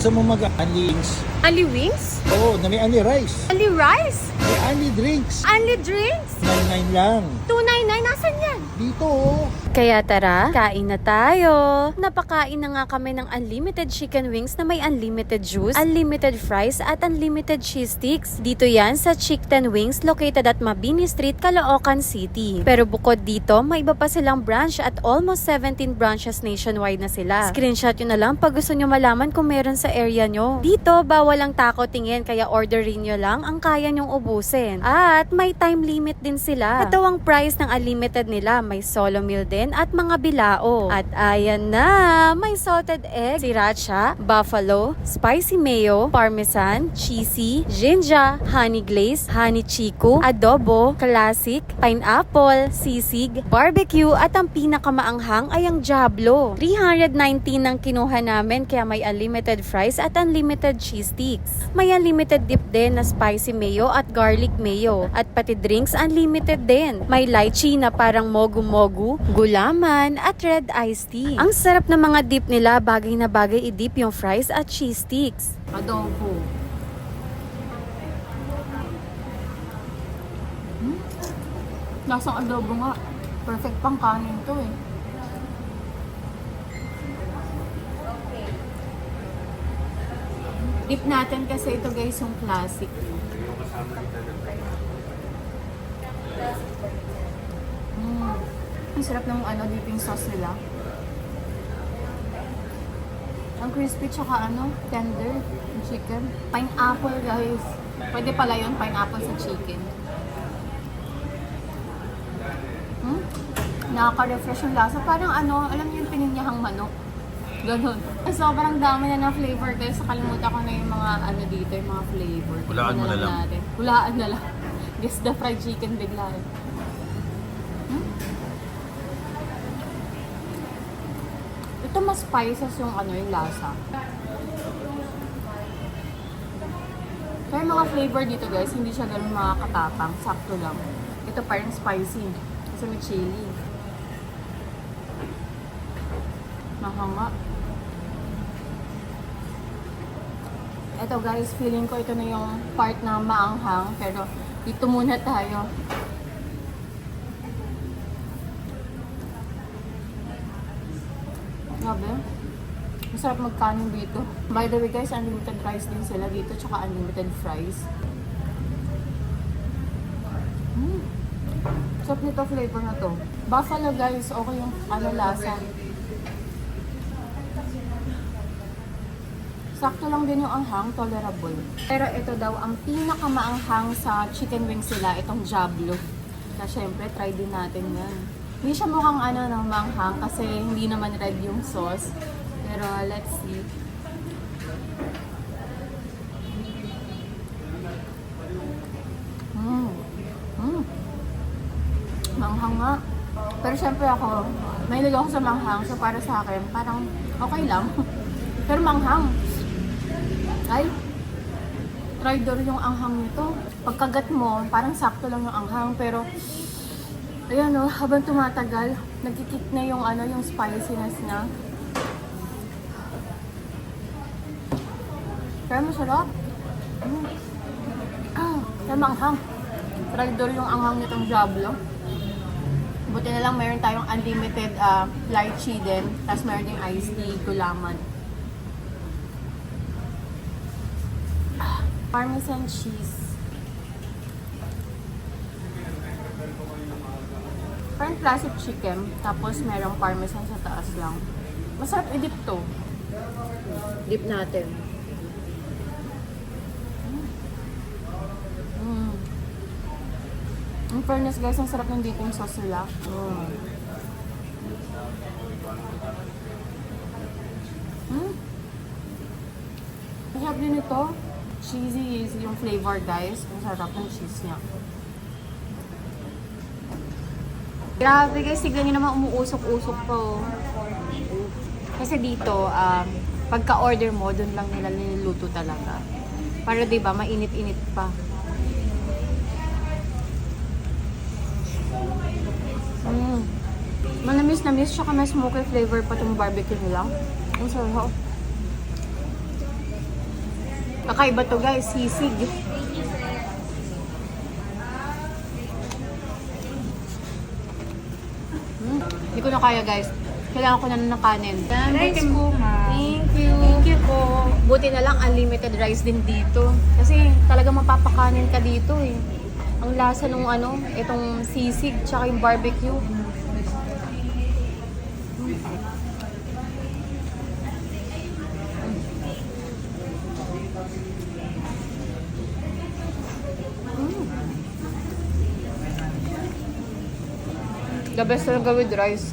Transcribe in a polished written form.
Gusto mo mag-unli wings? Only wings? Oo, na may unli rice. Only rice? May unli drinks. Only drinks? 99 lang. 299? Nasaan yan? Dito oh. Kaya tara, kain na tayo. Napakain na nga kami ng unlimited chicken wings na may unlimited juice, unlimited fries, at unlimited cheese sticks. Dito yan sa Chicken Wings located at Mabini Street, Caloocan City. Pero bukod dito, may iba pa silang branch at almost 17 branches nationwide na sila. Screenshot nyo na lang pag gusto nyo malaman kung meron sa area nyo. Dito, bawal ang takaw tingin kaya orderin nyo lang ang kaya nyong ubusin. At may time limit din sila. Ito ang price ng unlimited nila. May solo meal din at mga bilao. At ayan na, may salted egg, sriracha, buffalo, spicy mayo, parmesan, cheesy, ginger, honey glaze, honey chico, adobo, classic, pineapple, sisig, barbecue, at ang pinakamaanghang ay ang Diablo. 319 ang kinuha namin kaya may unlimited fries at unlimited cheese sticks. May unlimited dip din na spicy mayo at garlic mayo. At pati drinks unlimited din. May lychee na parang mogu-mogu, gulaman, at red iced tea. Ang sarap ng mga dip nila, bagay na bagay i-dip yung fries at cheese sticks. Adobo. Lasang adobo nga. Perfect pang kanin to eh. Dip natin kasi ito guys yung classic. Ang sarap ng dipping sauce nila. Ang crispy tsaka tender yung chicken. Pineapple guys. Pwede pala yun, pineapple sa chicken. Nakaka-refresh yung lasa. Parang alam niyo yung pininyahang manok. Ganon. Sobrang dami na ng flavor guys. Nakalimutan ko na yung mga dito, yung mga flavor. Hulaan mo na lang. Hulaan na lang. Guess the fried chicken bigla. Ito mas spices yung yung lasa. Kaya mga flavor dito guys, hindi siya ganun makakatapang. Sakto lang. Ito parang spicy. Kasi may chili. Mahanga. Ito guys, feeling ko ito na yung part na maanghang. Pero dito muna tayo. Grabe. Masarap magkanin dito. By the way guys, unlimited rice din sila dito. Tsaka unlimited fries. Sarap nito flavor na to. Buffalo guys, okay yung lasa. Sakto lang din yung anghang, tolerable. Pero ito daw, ang pinakamaanghang sa chicken wings sila, itong Diablo. Na syempre, try din natin yan. Hindi siya mukhang manghang kasi hindi naman red yung sauce. Pero let's see. Manghang nga. Pero syempre ako, may ako sa manghang. So para sa akin, parang okay lang. Pero manghang. Ay, tridor yung anghang nito. Pagkagat mo, parang sakto lang yung anghang. Pero, ayan habang tumatagal, nagkikik na yung yung spiciness niya. Pero masarap. Pero manghang. Tridor yung anghang nitong Diablo. Buti na lang meron tayong unlimited lychee din. Tapos meron ding iced tea, gulaman. Parmesan cheese. Parang classic chicken. Tapos merong parmesan sa taas lang. Masarap i-dip to. Dip natin. In fairness guys, ang sarap ng dipping sauce nila. Masarap din ito. Cheesy yung flavor guys. Ang sarap ng cheese niya. Grabe guys, tignan nyo naman umuusok-usok po. Kasi dito, pagka-order mo, dun lang nila niluluto talaga. Para diba, mainit-init pa. Manamis na miss, tsaka may smoky flavor pa itong barbecue nila. Ang sarap. Kakaiba to guys, sisig. Hindi ko na kaya guys. Kailangan ko na ng kanin. Rice po, ma'am. Thank you. Thank you po. Buti na lang unlimited rice din dito. Kasi talaga mapapakanin ka dito eh. Ang lasa nung itong sisig tsaka yung barbecue. The best talaga with rice.